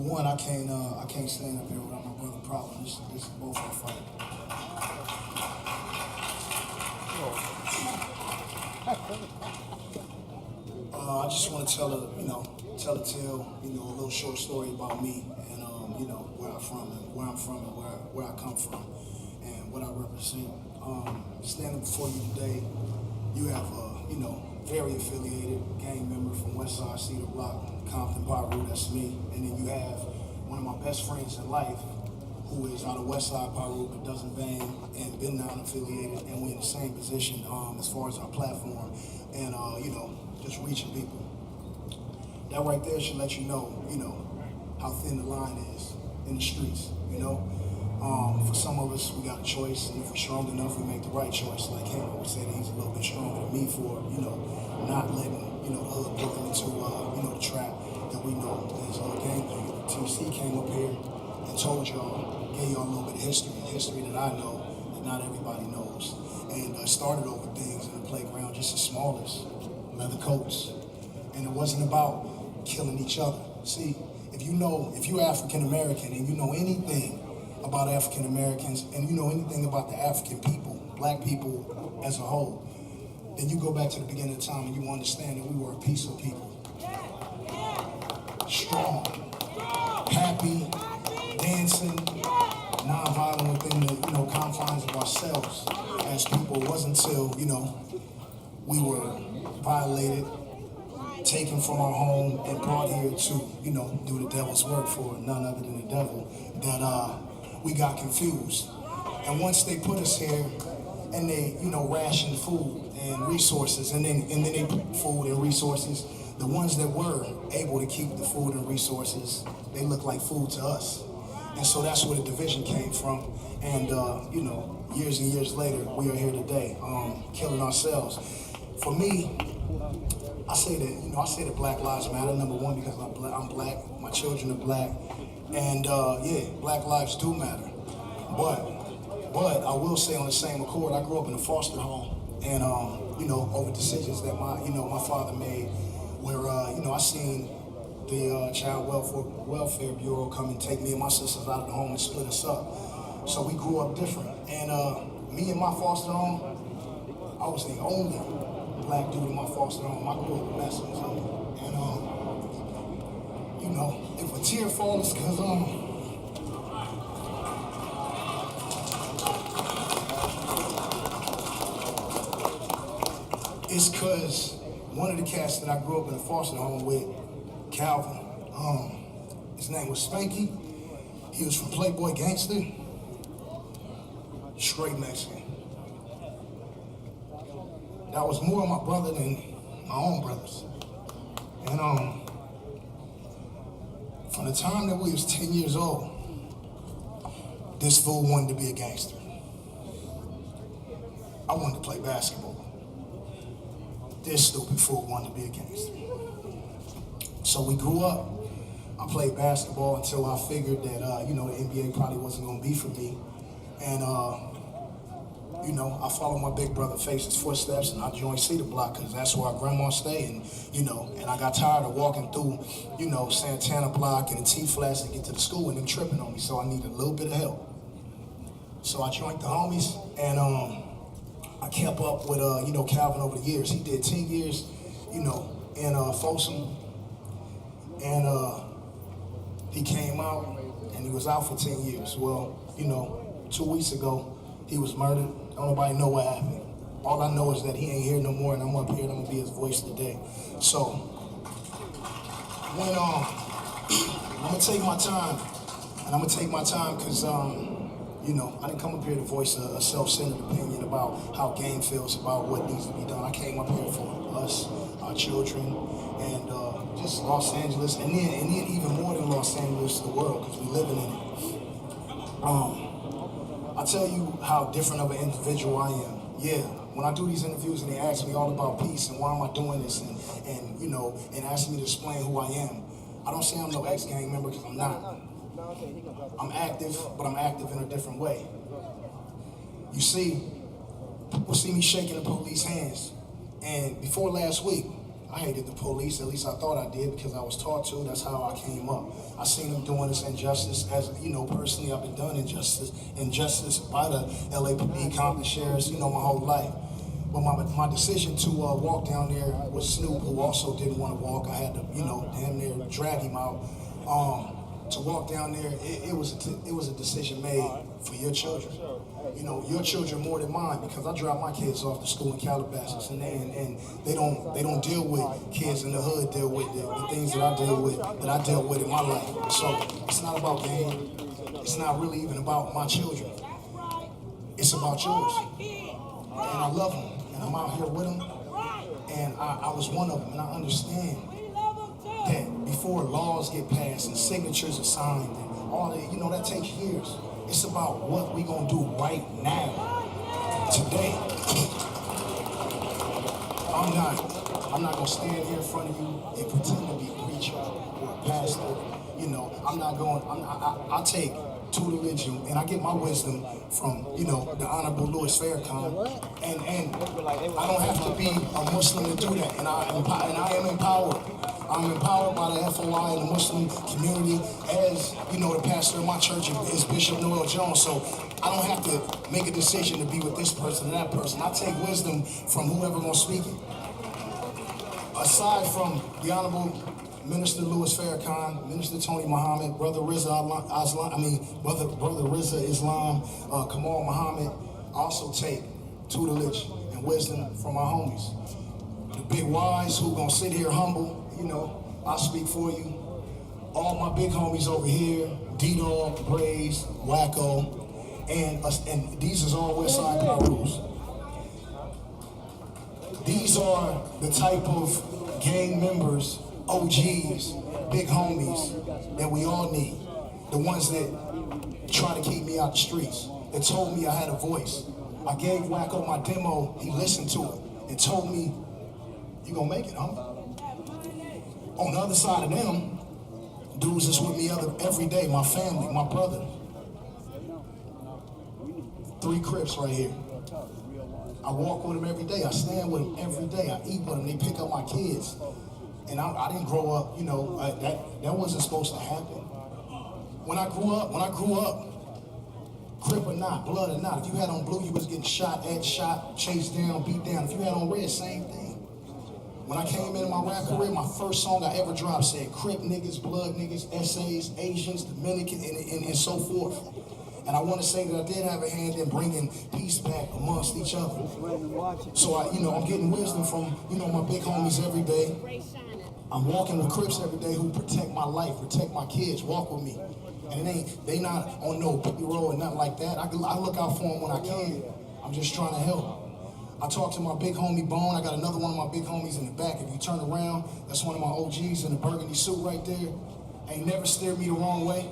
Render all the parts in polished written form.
one, I can't stand up here without my brother Problem. This is both our fight. I just want to tell a little short story about me and where I'm from and where I come from and what I represent. Standing before you today, you have very affiliated gang member from West Side, Cedar Block, Compton, Piru, that's me. And then you have one of my best friends in life who is out of West Side, Piru, but doesn't bang and been non-affiliated, and we're in the same position as far as our platform and, just reaching people. That right there should let you know, how thin the line is in the streets, For some of us, we got a choice, and if we're strong enough, we make the right choice. Like him, I would say that he's a little bit stronger than me for, not letting, the hood pull him into, the trap that we know as gang banging. TC came up here and told y'all, gave y'all a little bit of history that I know that not everybody knows. And started over things in the playground just as small as leather coats. And it wasn't about killing each other. See, if you're African American and you know anything about African Americans and you know anything about the African people, black people as a whole, then you go back to the beginning of time and you understand that we were a peaceful people. Strong, happy, dancing, non-violent within the confines of ourselves as people. It wasn't until, we were violated, taken from our home and brought here to, do the devil's work for none other than the devil, that we got confused. And once they put us here and they, rationed food and resources, and then they put food and resources, the ones that were able to keep the food and resources, they look like food to us. And so that's where the division came from. And, years and years later, we are here today, killing ourselves. For me, I say that Black Lives Matter, number one, because I'm black, my children are black, and Black lives do matter. But I will say on the same accord, I grew up in a foster home, and over decisions that my father made, where I seen the Child Welfare Bureau come and take me and my sisters out of the home and split us up. So we grew up different, and me in my foster home, I was the only black dude in my foster home. I grew up messing with him. And, if a tear falls, it's because, it's because one of the cats that I grew up in a foster home with, Calvin, his name was Spanky. He was from Playboy Gangster, straight Mexican. That was more of my brother than my own brothers. And from the time that we was 10 years old, this fool wanted to be a gangster. I wanted to play basketball. This stupid fool wanted to be a gangster. So we grew up. I played basketball until I figured that, the NBA probably wasn't gonna be for me. And, I followed my big brother Face's footsteps, and I joined Cedar Block because that's where our grandma stayed. And I got tired of walking through, Santana Block and the T-Flats to get to the school and them tripping on me, so I needed a little bit of help. So I joined the homies, and I kept up with, Calvin over the years. He did 10 years, in Folsom, and he came out, and he was out for 10 years. Well, 2 weeks ago, he was murdered. Don't nobody know what happened. All I know is that he ain't here no more, and I'm up here and I'm gonna be his voice today. So, when I'm gonna take my time, and I'm gonna take my time because I didn't come up here to voice a self-centered opinion about how gang feels about what needs to be done. I came up here for us, our children, and just Los Angeles, and then even more than Los Angeles, the world, because we're living in it. I'll tell you how different of an individual I am. Yeah, when I do these interviews and they ask me all about peace and why am I doing this and ask me to explain who I am, I don't say I'm no ex-gang member because I'm not. I'm active, but I'm active in a different way. You see, people see me shaking the police hands, and before last week, I hated the police, at least I thought I did because I was taught to. That's how I came up. I seen them doing this injustice as, personally I've been done injustice by the LAPD, Compton sheriffs, my whole life. But my decision to walk down there with Snoop, who also didn't want to walk, I had to, damn near drag him out. To walk down there, it was a decision made for your children. Your children more than mine, because I drop my kids off to school in Calabasas, and they don't deal with kids in the hood, deal with the things that I dealt with in my life. So it's not about game. It's not really even about my children. It's about yours. And I love them, and I'm out here with them, and I was one of them, and I understand that before laws get passed and signatures are signed and all that, that takes years. It's about what we gonna do right now, today. I'm not gonna stand here in front of you and pretend to be a preacher or a pastor. I take tutelage and I get my wisdom from, the Honorable Louis Farrakhan, and I don't have to be a Muslim to do that, and I am empowered. I'm empowered by the FOI and the Muslim community, as, the pastor of my church is Bishop Noel Jones, so I don't have to make a decision to be with this person or that person. I take wisdom from whoever gonna speak it. Aside from the Honorable Minister Louis Farrakhan, Minister Tony Muhammad, Brother Rizza Islam, Kamal Muhammad, I also take tutelage and wisdom from my homies. The big wise who gonna sit here humble, I speak for you. All my big homies over here, D-Dog, Braze, Wacko, and these is all Westside Perus. These are the type of gang members, OGs, big homies that we all need. The ones that try to keep me out the streets, that told me I had a voice. I gave Wacko my demo, he listened to it, and told me, you gonna make it, huh? On the other side of them, dudes that's with me every day, my family, my brother. 3 Crips right here. I walk with them every day, I stand with them every day, I eat with them, they pick up my kids. And I didn't grow up, that wasn't supposed to happen. When I grew up, Crip or not, blood or not, if you had on blue, you was getting shot, chased down, beat down. If you had on red, same thing. When I came into my rap career, my first song I ever dropped said Crip niggas, blood niggas, essays, Asians, Dominican, and so forth. And I want to say that I did have a hand in bringing peace back amongst each other. So I'm getting wisdom from, my big homies every day. I'm walking with Crips every day who protect my life, protect my kids, walk with me. And they not on no picky roll and nothing like that. I look out for them when I can. I'm just trying to help. I talked to my big homie Bone. I got another one of my big homies in the back. If you turn around, that's one of my OGs in the burgundy suit right there. Ain't never steered me the wrong way.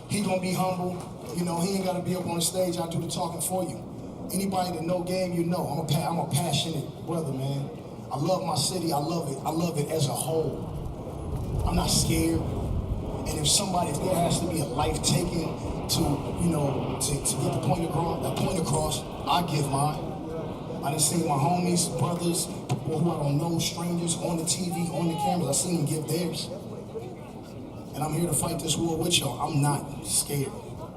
He gonna be humble. He ain't gotta be up on the stage. I do the talking for you. Anybody that know game, I'm a passionate brother, man. I love my city. I love it as a whole. I'm not scared. And if there has to be a life taken to get the point across, I give mine. I done seen my homies, brothers, people who I don't know, strangers on the TV, on the cameras. I seen them give theirs. And I'm here to fight this war with y'all. I'm not scared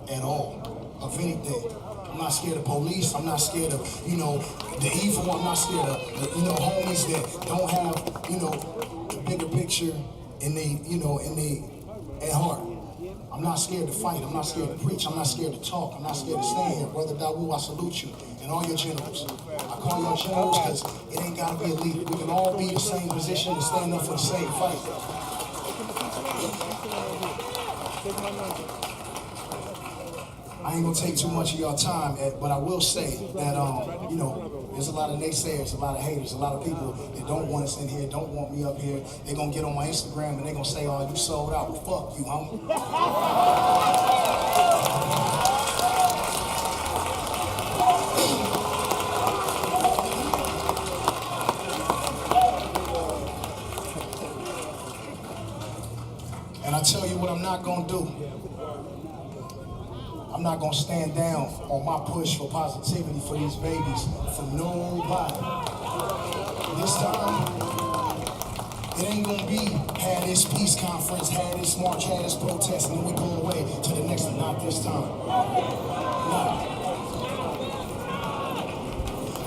at all of anything. I'm not scared of police. I'm not scared of, the evil. I'm not scared of, homies that don't have, the bigger picture at heart. I'm not scared to fight. I'm not scared to preach. I'm not scared to talk. I'm not scared to stand here. Brother Dawu, I salute you and all your generals. I call y'all generals because it ain't got to be a leader. We can all be in the same position and stand up for the same fight. I ain't gonna take too much of y'all time, but I will say that, there's a lot of naysayers, a lot of haters, a lot of people that don't want us in here, don't want me up here. They're gonna get on my Instagram and they're gonna say, oh, you sold out. Well, fuck you, homie. And I tell you what I'm not gonna do. I'm not gonna stand down on my push for positivity for these babies, for nobody. This time, It ain't gonna be had this peace conference, had this march, had this protest, and then we go away to the next one. Not this time. No.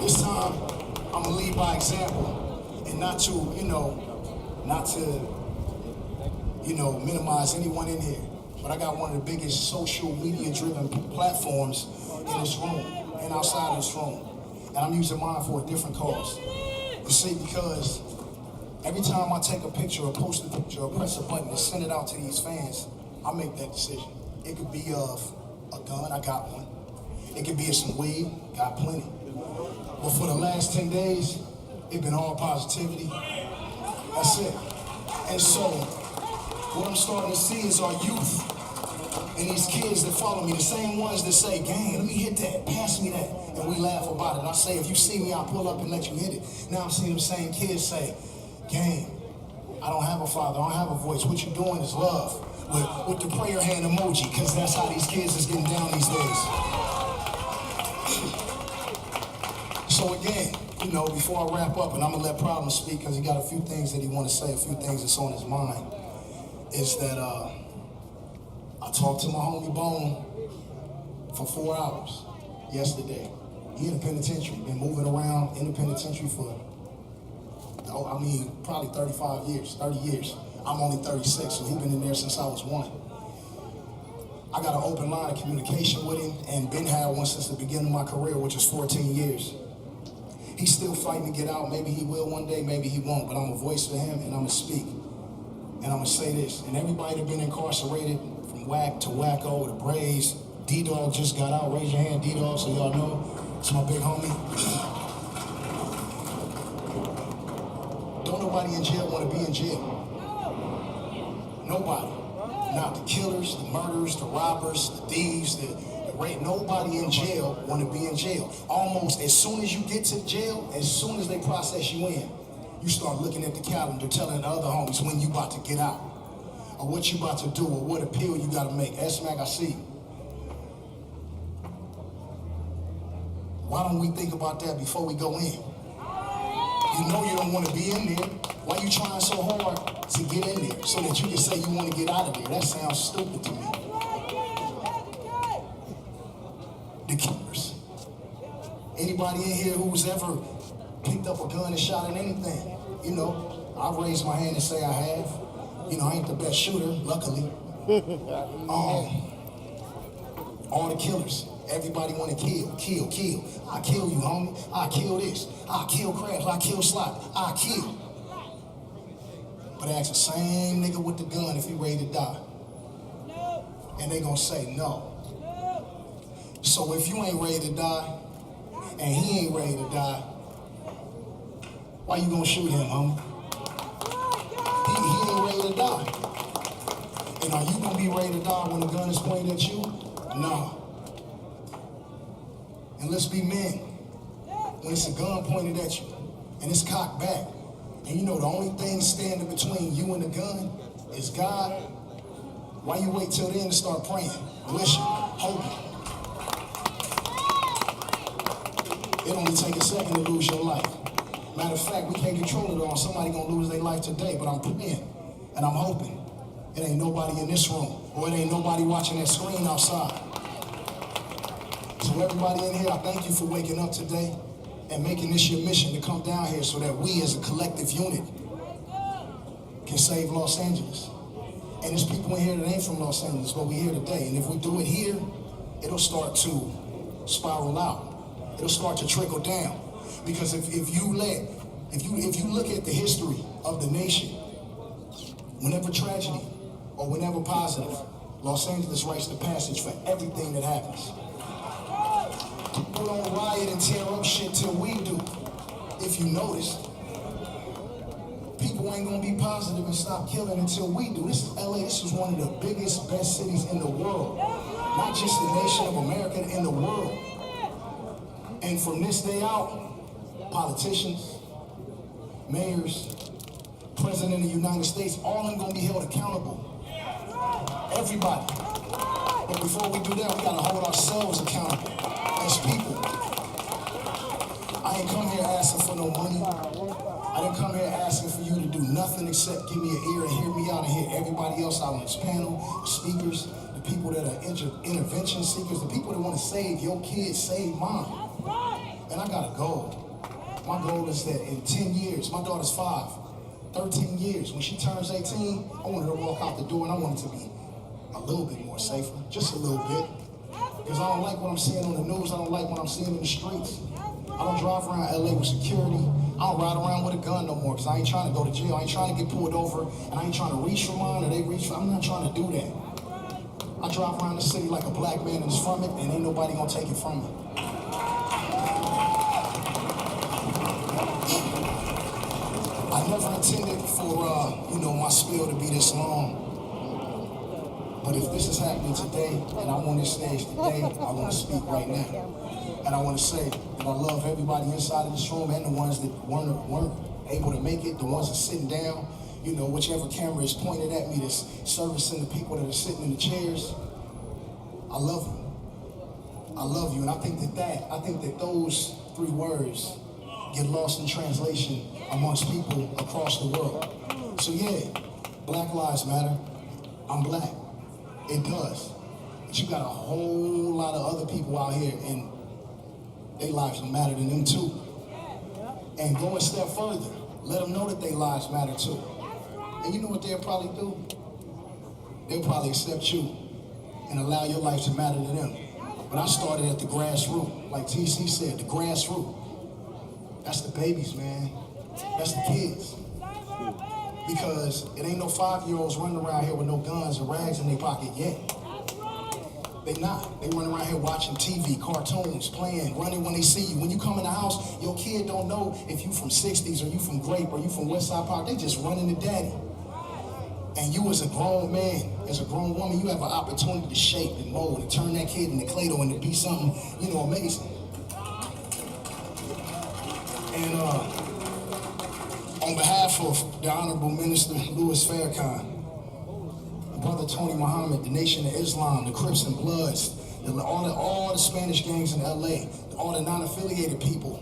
This time, I'm gonna lead by example, and not to, minimize anyone in here. But I got one of the biggest social media-driven platforms in this room and outside of this room, and I'm using mine for a different cause. You see, because every time I take a picture or post a picture or press a button to send it out to these fans, I make that decision. It could be of a gun, I got one. It could be of some weed, got plenty. But for the last 10 days, it's been all positivity. That's it. And so, what I'm starting to see is our youth and these kids that follow me, the same ones that say, "Gang, let me hit that, pass me that." And we laugh about it. And I say, if you see me, I'll pull up and let you hit it. Now I'm seeing them same kids say, "Gang, I don't have a father, I don't have a voice. What you doing is love." With the prayer hand emoji, because that's how these kids is getting down these days. So again, before I wrap up, and I'm gonna let Problem speak because he got a few things that he want to say, a few things that's on his mind, is that I talked to my homie Bone for 4 hours yesterday. He in the penitentiary, been moving around in the penitentiary for, probably 35 years, 30 years. I'm only 36, so he's been in there since I was 1. I got an open line of communication with him and been had one since the beginning of my career, which is 14 years. He's still fighting to get out. Maybe he will one day, maybe he won't, but I'm a voice for him and I'm gonna speak. And I'm gonna say this, and everybody that been incarcerated, from Whack to Wacko to Braze, D-Dog just got out. Raise your hand, D-Dog, so y'all know. It's my big homie. Don't nobody in jail want to be in jail. Nobody. Not the killers, the murderers, the robbers, the thieves, the rape. Nobody in jail want to be in jail. Almost as soon as you get to jail, as soon as they process you in, you start looking at the calendar, telling the other homies when you about to get out, or what you about to do, or what appeal you got to make. S-Mac, I see you. Why don't we think about that before we go in? You know you don't want to be in there. Why you trying so hard to get in there so that you can say you want to get out of there? That sounds stupid to me. The killers. Anybody in here who's ever picked up a gun and shot at anything? I raise my hand and say I have. I ain't the best shooter, luckily. All the killers. Everybody want to kill. I kill you, homie. I kill this. I kill Krabs. I kill Slot. I kill. But ask the same nigga with the gun if he ready to die. And they gonna say no. So if you ain't ready to die, and he ain't ready to die, why you gonna shoot him, homie? He ain't ready to die. And are you gonna be ready to die when the gun is pointed at you? No. And let's be men. When it's a gun pointed at you, and it's cocked back, and the only thing standing between you and the gun is God, why you wait till then to start praying, wishing, hoping? It only takes a second to lose your life. Matter of fact, we can't control it all. Somebody gonna lose their life today, but I'm praying and I'm hoping it ain't nobody in this room, or it ain't nobody watching that screen outside. So everybody in here, I thank you for waking up today and making this your mission to come down here so that we as a collective unit can save Los Angeles. And there's people in here that ain't from Los Angeles, but we're here today. And if we do it here, it'll start to spiral out. It'll start to trickle down. Because if you look at the history of the nation, whenever tragedy or whenever positive, Los Angeles writes the passage for everything that happens. People don't riot and tear up shit till we do. If you notice, people ain't gonna be positive and stop killing until we do. This is LA, this is one of the biggest, best cities in the world. Not just the nation of America, in the world. And from this day out, politicians, mayors, President of the United States, all of them gonna be held accountable. Everybody. But before we do that, we gotta hold ourselves accountable as people. I ain't come here asking for no money. I didn't come here asking for you to do nothing except give me an ear and hear me out and hear everybody else out on this panel, the speakers, the people that are intervention seekers, the people that want to save your kids, save mine. And I got a goal. My goal is that in 10 years, my daughter's 5, 13 years, when she turns 18, I want her to walk out the door and I want it to be a little bit more safer, just a little bit. Because I don't like what I'm seeing on the news, I don't like what I'm seeing in the streets. I don't drive around LA with security. I don't ride around with a gun no more because I ain't trying to go to jail. I ain't trying to get pulled over and I ain't trying to reach for mine or they reach for. I'm not trying to do that. I drive around the city like a black man is from it and ain't nobody gonna take it from me. I never intended for, my spiel to be this long. But if this is happening today and I'm on this stage today, I want to speak right now. And I want to say that I love everybody inside of this room and the ones that weren't able to make it, the ones that are sitting down, whichever camera is pointed at me that's servicing the people that are sitting in the chairs. I love you. I love you. And I think that those 3 words get lost in translation amongst people across the world. So yeah, Black Lives Matter. I'm black. It does. But you got a whole lot of other people out here and their lives matter to them too. And go a step further. Let them know that their lives matter too. And you know what they'll probably do? They'll probably accept you and allow your life to matter to them. But I started at the grassroots. Like TC said, the grassroots. That's the babies, man. That's the kids. Because it ain't no 5-year-olds running around here with no guns or rags in their pocket yet. They not. They run around here watching TV, cartoons, playing, running when they see you. When you come in the house, your kid don't know if you from 60s or you from Grape or you from West Side Park. They just running to daddy. And you as a grown man, as a grown woman, you have an opportunity to shape and mold and turn that kid into Clay-Doh and to be something, amazing. And on behalf of the Honorable Minister Louis Farrakhan, Brother Tony Muhammad, the Nation of Islam, the Crips and Bloods, all the Spanish gangs in LA, all the non-affiliated people,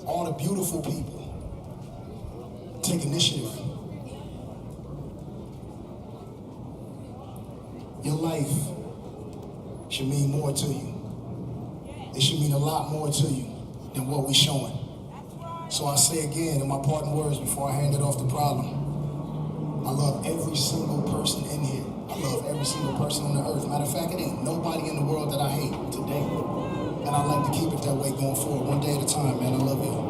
all the beautiful people, take initiative. Your life should mean more to you. It should mean a lot more to you than what we're showing. So I say again in my parting words before I hand it off to Problem, I love every single person in here. I love every single person on the earth. Matter of fact, it ain't nobody in the world that I hate today. And I like to keep it that way going forward, one day at a time, man. I love you.